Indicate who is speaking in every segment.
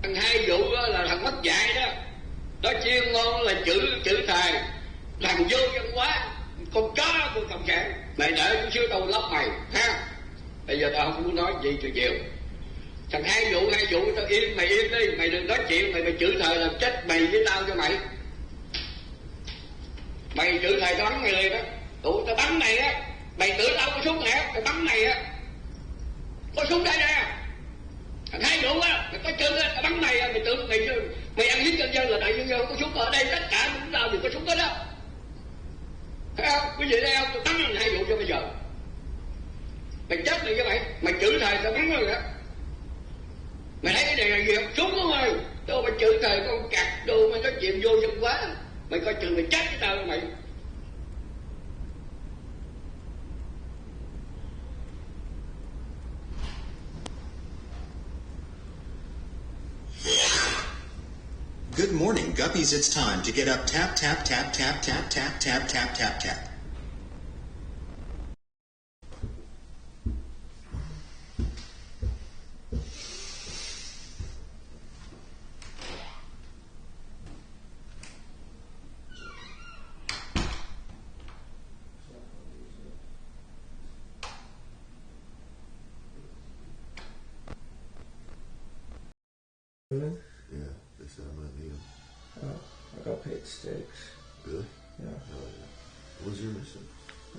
Speaker 1: Thằng hai vụ đó là thằng mất dạy đó. Nó chuyên môn là chữ thầy. Thằng vô văn hóa. Con chó của cộng sản. Mày đợi chút xíu tao lóc mày. Ha. Bây giờ tao không muốn nói gì cho nhiều. Thằng hai vụ tao im mày im đi. Mày đừng nói chuyện. Mày chữ thầy làm chết mày với tao cho mày. Mày chữ thầy tao bắn mày liền đó. Tụi tao bắn mày á. Mày tưởng tao có súng hả? Tao bắn mày á. Có súng đây nè. Thằng hai vụ á, mày có chân á, tao bắn mày á, mày tưởng mày ăn hiếp nhân dân là đại nhân dân có súng ở đây, tất cả chúng tao đều có súng hết đó. Thấy không? Quý vị thấy không? Tôi bắn thằng hai vụ cho bây giờ. Mày chết mày với mày chữ thầy tao bắn rồi đó. Mày thấy cái này là gì không? Súng không ơi. Đâu mày chữ thầy con cặc đồ mày nói chuyện vô dân quá. Mày coi chừng mày chết với tao mày.
Speaker 2: Good morning, Guppies. It's time to get up. Tap, tap, tap, tap, tap, tap, tap, tap, tap, tap.
Speaker 3: Yeah, they said I might need them.
Speaker 4: Oh, I got paid steaks.
Speaker 3: Really?
Speaker 4: Yeah.
Speaker 3: Oh, yeah. What was your mission?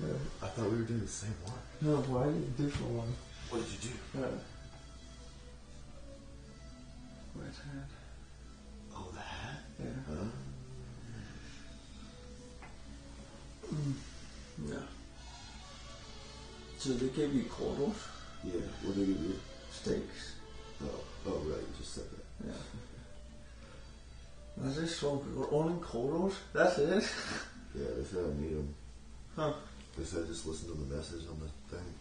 Speaker 4: Yeah.
Speaker 3: I thought we were doing the same one.
Speaker 4: No, why are you a different one?
Speaker 3: What did you do?
Speaker 4: Where's that?
Speaker 3: Oh, the hat?
Speaker 4: Yeah.
Speaker 3: Huh?
Speaker 4: Yeah. So they gave you quarters?
Speaker 3: Yeah, what did they give you?
Speaker 4: Steaks.
Speaker 3: Oh, right, you just said that.
Speaker 4: Yeah. That's just so good. We're only quarters? That's it?
Speaker 3: Yeah, they said I need them.
Speaker 4: Huh.
Speaker 3: They said just listen to the message on the thing.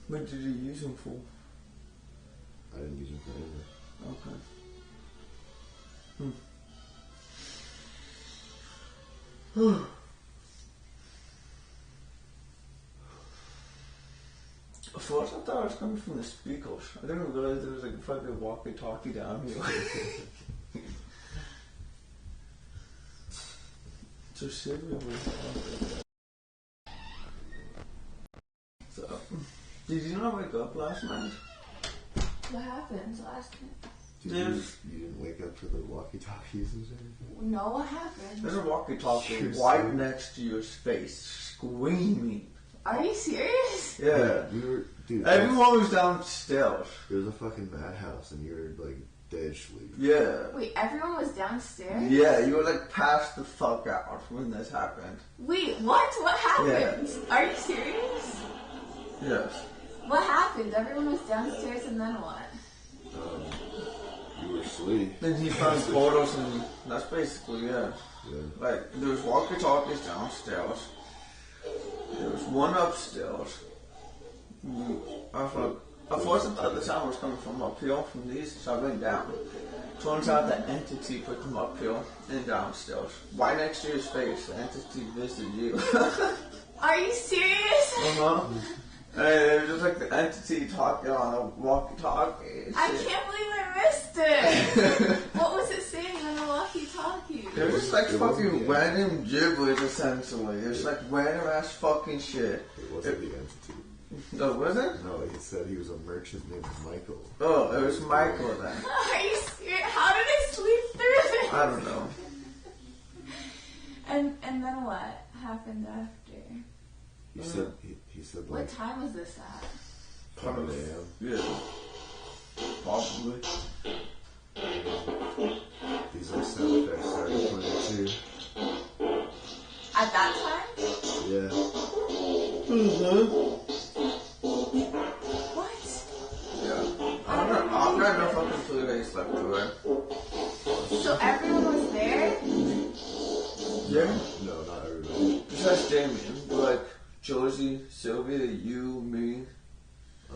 Speaker 4: What did you use them for?
Speaker 3: I didn't use them for anything.
Speaker 4: Okay. First, I thought it was coming from the speakers. I didn't realize there was like a fucking walkie-talkie down here. So Sylvia was on. So, did you not wake up last night?
Speaker 5: What happened last night?
Speaker 3: You didn't wake up to the walkie-talkies and everything?
Speaker 5: No, what happened?
Speaker 4: There's a walkie-talkie
Speaker 3: You're
Speaker 4: right
Speaker 3: serious?
Speaker 4: next to your face, screaming.
Speaker 5: Are you serious?
Speaker 4: Yeah.
Speaker 3: We were, dude.
Speaker 4: Everyone was downstairs.
Speaker 3: It was a fucking madhouse, and you were like dead asleep.
Speaker 4: Yeah.
Speaker 5: Wait, everyone was downstairs?
Speaker 4: Yeah, you were like passed the fuck out when this happened.
Speaker 5: Wait, what? What happened? Are you serious?
Speaker 4: Yes.
Speaker 5: What happened? Everyone was downstairs and then what?
Speaker 3: You were asleep.
Speaker 4: Then he found photos and that's basically it.
Speaker 3: Yeah.
Speaker 4: Like, there was walkie-talkies downstairs. There was one upstairs. I thought, at first I thought the sound was coming from up here, from these, so I went down. Turns out the entity put them up here and downstairs. Right next to his face, the entity visited you.
Speaker 5: Are you serious?
Speaker 4: Uh-huh. And it was just like the entity talking on a walkie-talkie.
Speaker 5: I can't believe I missed it. What was it saying on the walkie-talkie?
Speaker 4: It was just like
Speaker 3: It
Speaker 4: fucking
Speaker 3: wasn't
Speaker 4: random gibberish, essentially. It was like random ass fucking shit.
Speaker 3: It wasn't the entity.
Speaker 4: No, was it?
Speaker 3: No, he said he was a merch. His name was Michael.
Speaker 4: Oh, it was Michael then.
Speaker 5: Are you serious? How did I sleep through this?
Speaker 4: I don't know.
Speaker 5: And then what happened after?
Speaker 3: He said he said like
Speaker 5: What time was this at?
Speaker 3: 5 a.m.
Speaker 4: Yeah. Probably.
Speaker 3: These like sound effects started playing too.
Speaker 5: At that time?
Speaker 3: Yeah.
Speaker 5: What?
Speaker 4: Yeah. I've got no fucking clue that he slept through it.
Speaker 5: So everyone was there?
Speaker 4: Yeah.
Speaker 3: No, not everybody.
Speaker 4: Besides Damien, but like Josie, Sylvia, you, me.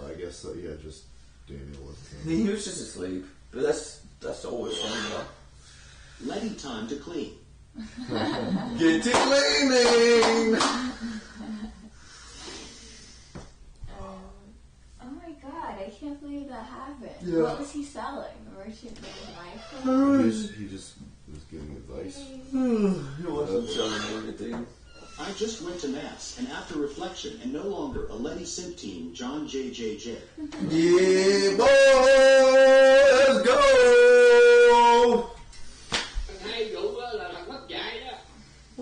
Speaker 3: I guess so. Yeah, just Daniel was.
Speaker 4: He was just asleep. But that's always funny though.
Speaker 2: Letting time to clean.
Speaker 4: Get to cleaning!
Speaker 5: Oh my god, I can't believe that happened.
Speaker 4: Yeah.
Speaker 5: What was he selling? merchant named Michael?
Speaker 3: He just was giving advice.
Speaker 4: He wasn't selling anything.
Speaker 2: I just went to Mass, and after reflection, and no longer a Letty Simp team, John JJJ.
Speaker 4: Yeah, boy, let's go!
Speaker 1: Hai vụ là thằng mất dạy đó.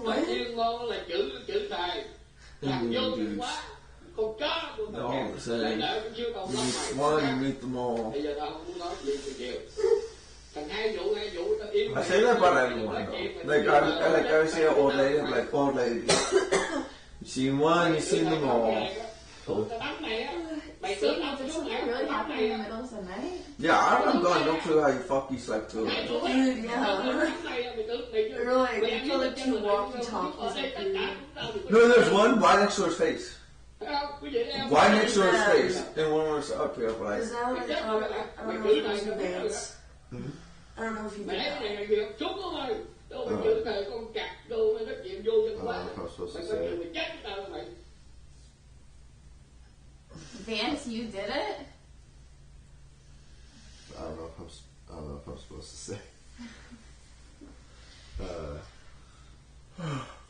Speaker 1: Nói chuyên môn là chữ thầy. Làm vô dụng quá. Con chó của tao kìa. Lại đợi cũng chưa còn lắm mày.
Speaker 4: Why you meet them all?
Speaker 1: Bây giờ tao không muốn nói gì từ chiều. Thằng hai vụ tao im.
Speaker 4: I say that about everyone though. Like I say old lady, I'm like old lady. You seen one, you seen them all.
Speaker 1: Tao bắn mày á. Mày
Speaker 5: So
Speaker 1: tưởng tao
Speaker 5: this
Speaker 1: xuống
Speaker 5: is
Speaker 1: mày
Speaker 5: really
Speaker 1: tao bắn
Speaker 5: happening
Speaker 1: mày
Speaker 5: in the
Speaker 1: á.
Speaker 5: middle of the night?
Speaker 4: Yeah, I've got no clue how you fucking slept through it.
Speaker 5: Really, you feel like two walkie-talkies appeared.
Speaker 4: No, there's one right next to his face. Right next to his face. And one was up here, but
Speaker 5: Is
Speaker 4: like,
Speaker 5: that what I don't know if it was the bands. I don't know if you
Speaker 1: Mày
Speaker 5: did
Speaker 1: thấy cái
Speaker 5: that.
Speaker 1: này mày xuống không ơi. Đâu mày chữ thầy con chặt đâu mày nói chuyện vô dân quá.
Speaker 3: I'm supposed to
Speaker 1: Mày
Speaker 3: say.
Speaker 1: phải mày chết tao mày.
Speaker 5: Vance, you did it?
Speaker 3: I don't know if I'm supposed to say.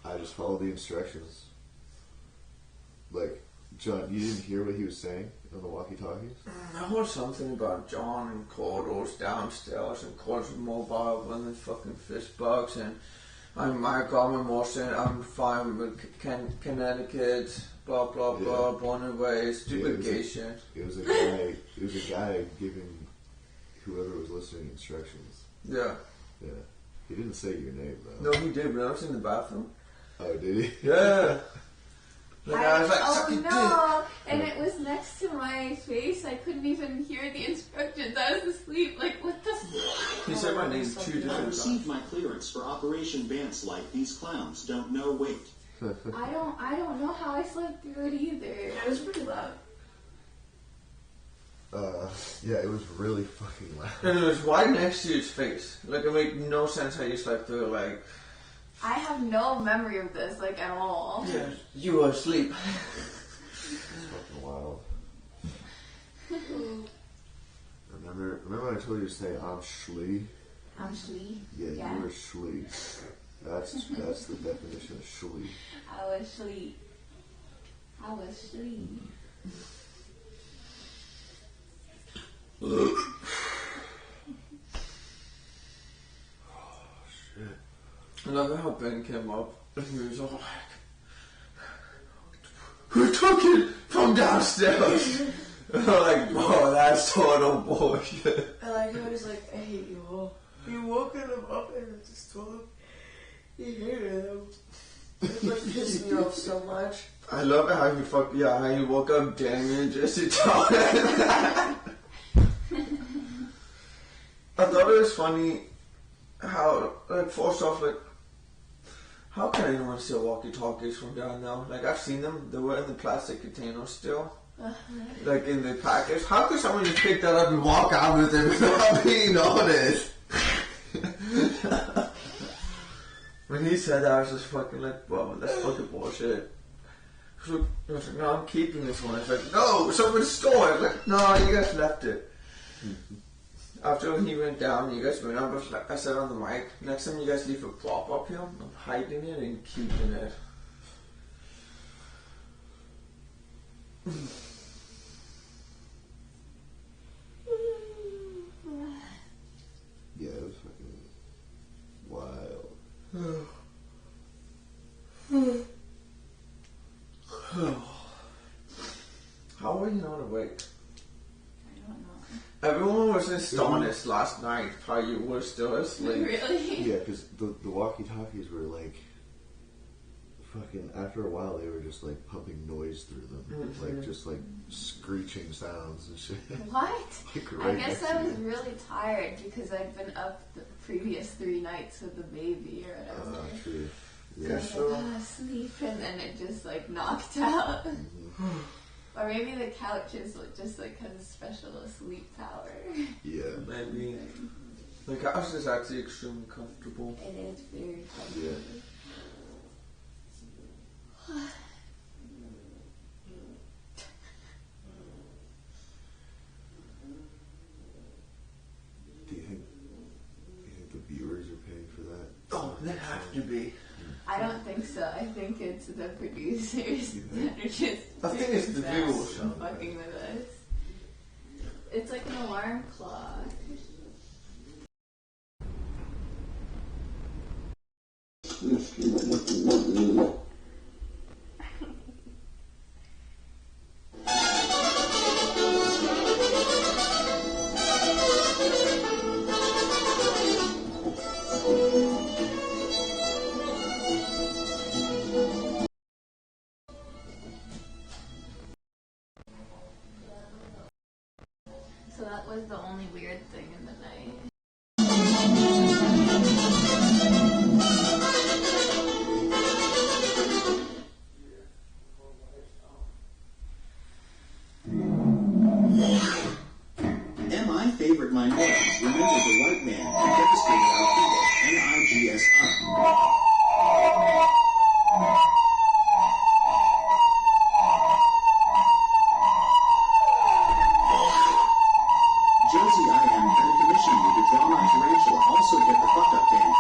Speaker 3: I just followed the instructions. Like, John, you didn't hear what he was saying on the walkie-talkies?
Speaker 4: I heard something about John and Cordo's downstairs and Cordo's mobile when the fucking fish bugs and I'm Mike, I'm in Washington, I'm fine with Connecticut, blah blah blah, born and raised, stupid gay shit.
Speaker 3: It was a guy giving whoever was listening instructions.
Speaker 4: Yeah.
Speaker 3: Yeah. He didn't say your name though.
Speaker 4: No, he did, but I was in the bathroom.
Speaker 3: Oh, did he?
Speaker 4: Yeah. Like, I was like, suck
Speaker 5: Oh
Speaker 4: your
Speaker 5: no! And it was next to my face. I couldn't even hear the instructions. I was asleep. Like, what the fuck?
Speaker 4: He said my name 2
Speaker 2: I
Speaker 4: different
Speaker 2: received
Speaker 4: times.
Speaker 2: my clearance for Operation Vance Light. These clowns don't know weight.
Speaker 5: I don't know how I slept through it either. It was pretty loud.
Speaker 3: Yeah, it was really fucking loud.
Speaker 4: And it was right next to his face. Like, it made no sense how you slept through it. Like,
Speaker 5: I have no memory of this, like, at all.
Speaker 4: yeah, you were asleep.
Speaker 3: It's fucking wild. Remember I told you to say I'm Schlee?
Speaker 5: I'm Shlee.
Speaker 3: Yeah, you were Schlee. That's the definition of Schlee.
Speaker 5: I was Shlee. I was Shlee.
Speaker 4: I love how Ben came up and he was all like, who took it from downstairs? And I'm like, bro, that's total bullshit.
Speaker 5: I like how he's like, I hate you all. You woke him up and I just told him he hated him. It like pissed me off so much.
Speaker 4: I love how you woke up Damien just to tell him that. I thought it was funny how, like, first off, like, how can anyone steal walkie-talkies from down now? Like, I've seen them, they were in the plastic container still. Like, in the package. How could someone just pick that up and walk out with it without being noticed? When he said that, I was just fucking like, bro, that's fucking bullshit. So, I was like, no, I'm keeping this one. I was like, no, someone stole it. I was like, no, you guys left it. After he went down, you guys went up, I said on the mic, next time you guys leave a prop up here, I'm hiding it and keeping it.
Speaker 3: Yeah, it was fucking wild.
Speaker 4: How were you not awake?
Speaker 5: I don't know.
Speaker 4: Everyone was astonished last night how you were still asleep.
Speaker 5: Really?
Speaker 3: Yeah, because the walkie-talkies were like, fucking, after a while they were just like pumping noise through them. Like, just like screeching sounds and shit.
Speaker 5: What?
Speaker 3: Like,
Speaker 5: I
Speaker 3: right
Speaker 5: guess
Speaker 3: next
Speaker 5: I
Speaker 3: to
Speaker 5: was
Speaker 3: you.
Speaker 5: really tired because I'd been up the previous 3 nights with the baby or whatever.
Speaker 3: True.
Speaker 5: I
Speaker 3: Yeah.
Speaker 5: was like, sleep, and then it just like knocked out. Or maybe the couch is just like has a special sleep power.
Speaker 3: Yeah.
Speaker 4: Maybe. The couch is actually extremely comfortable.
Speaker 5: It is very comfortable.
Speaker 3: Yeah. Do you
Speaker 5: think so. I think it's the producers that are just
Speaker 4: I think it's the viewers
Speaker 5: fucking with us. It's like an alarm clock. So that was the only weird thing in the night.
Speaker 2: MI favored minorities. Remember the white man who devastated our people. NIGSI. Josie, I am gonna commission you to draw my tarantula. Also get the fuck up, Dan.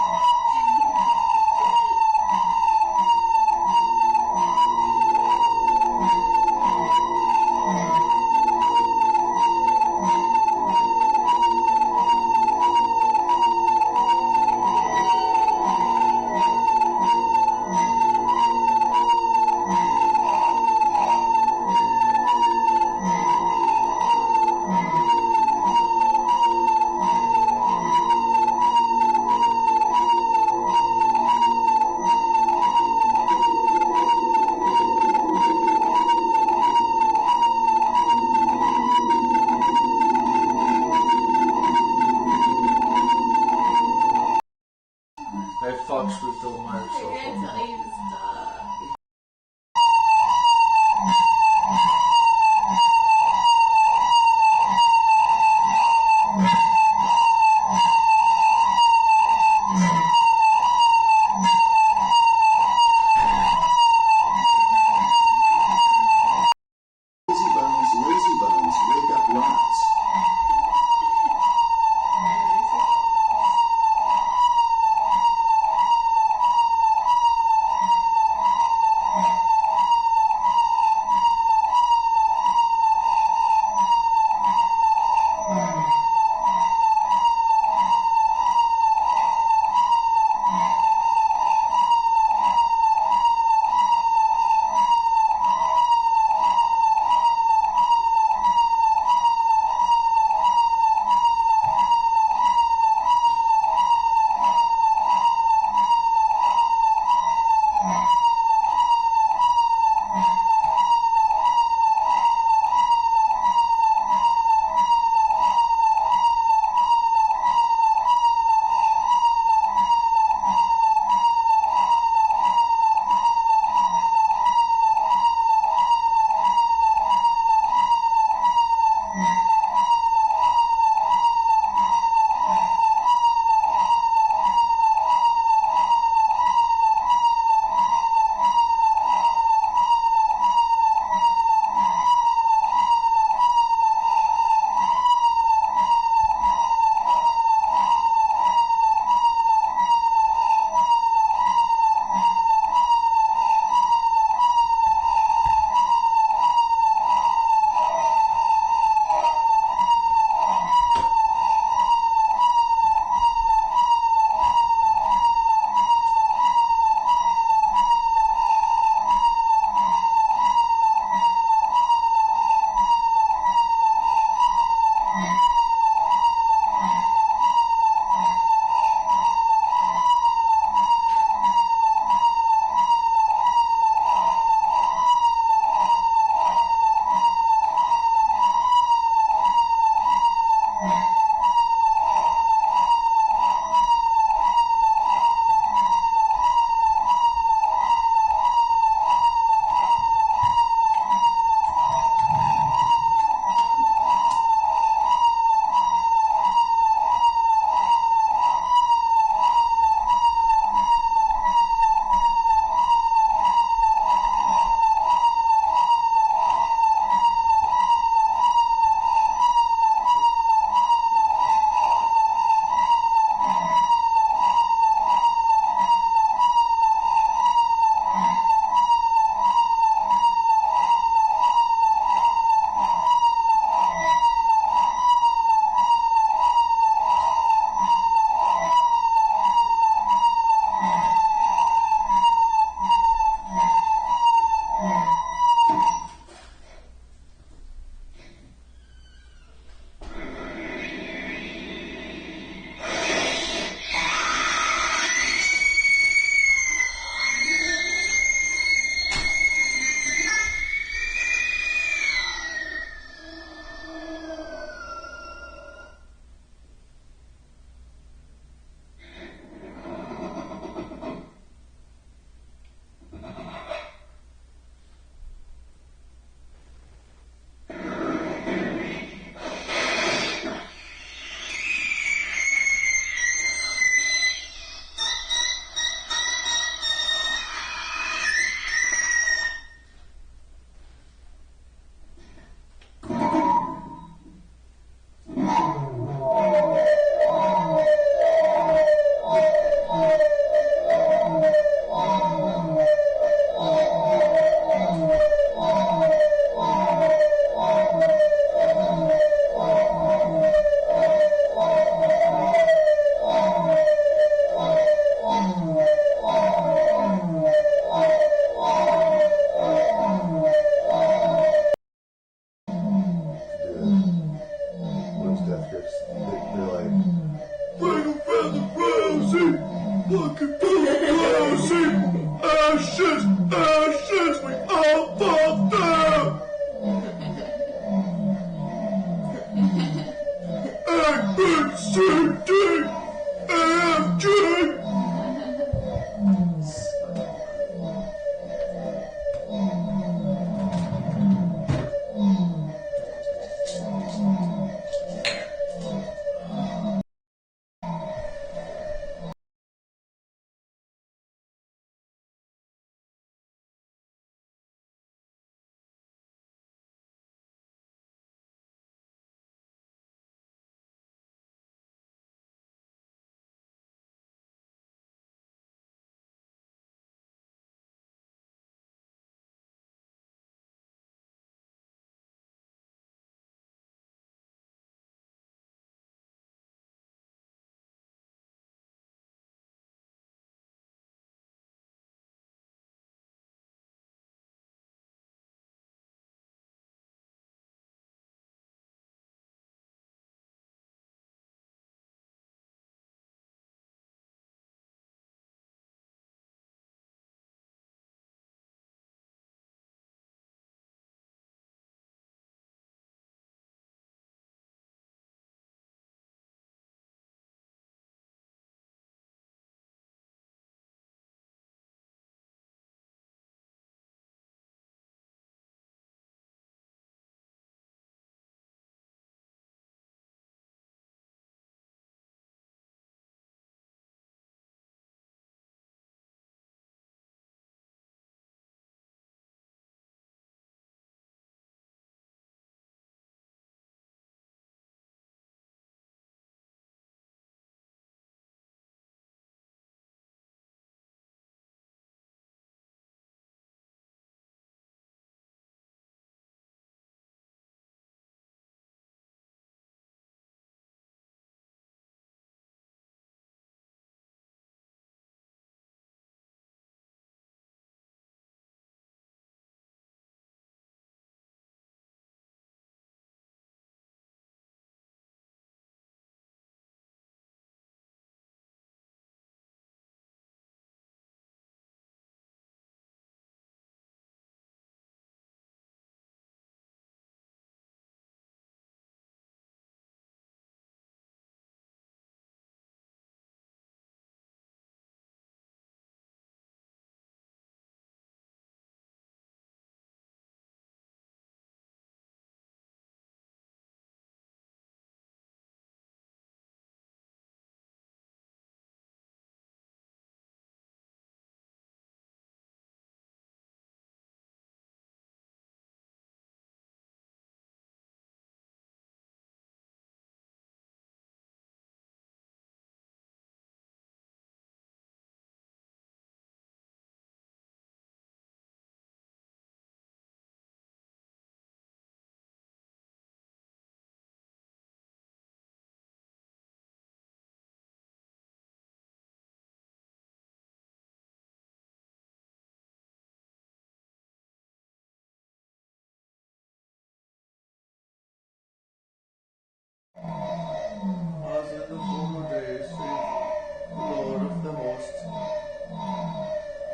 Speaker 4: As in the former days, saith the Lord of the hosts.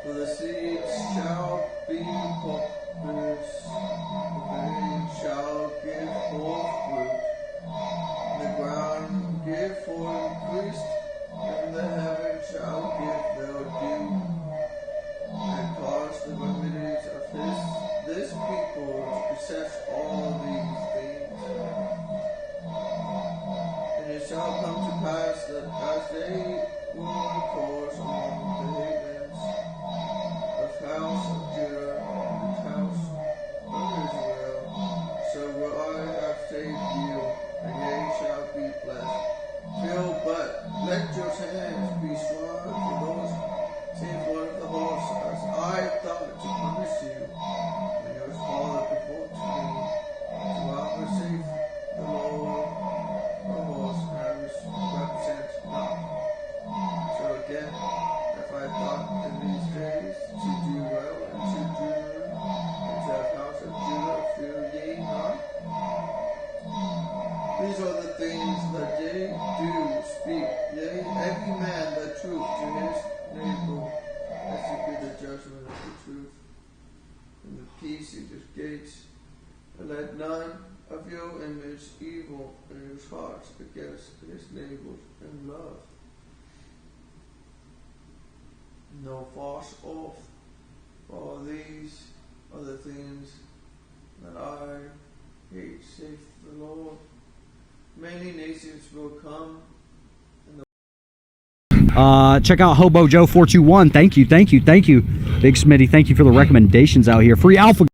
Speaker 4: For the seeds shall be populous, they shall give forth fruit, the ground give forth increase, and the heaven shall give their dew, and cause the remedies of this people to possess all these things. And it shall come to pass that as they will course among the heathens of house of Judah and house of Israel, so will I have saved you, and ye shall be blessed. Feel but let your hands be strong for those saith Lord of the hosts, as I thought to punish you, when you was called before to me, to offer saith the Lord of hosts, and represent not. So again, if I thought in these days to do well and to do and to have house of Judah, fear ye not. These are the things that they do speak, yea, every man the truth to his neighbor, execute the judgment of the truth, and the peace at his gates, and let none
Speaker 5: of your image evil in his heart against his neighbors and love. No false oath, for these are the things that I hate, saith the Lord. Many nations will come.
Speaker 6: Check out Hobo Joe 421. Thank you. Big Smitty, thank you for the recommendations out here. Free Alpha.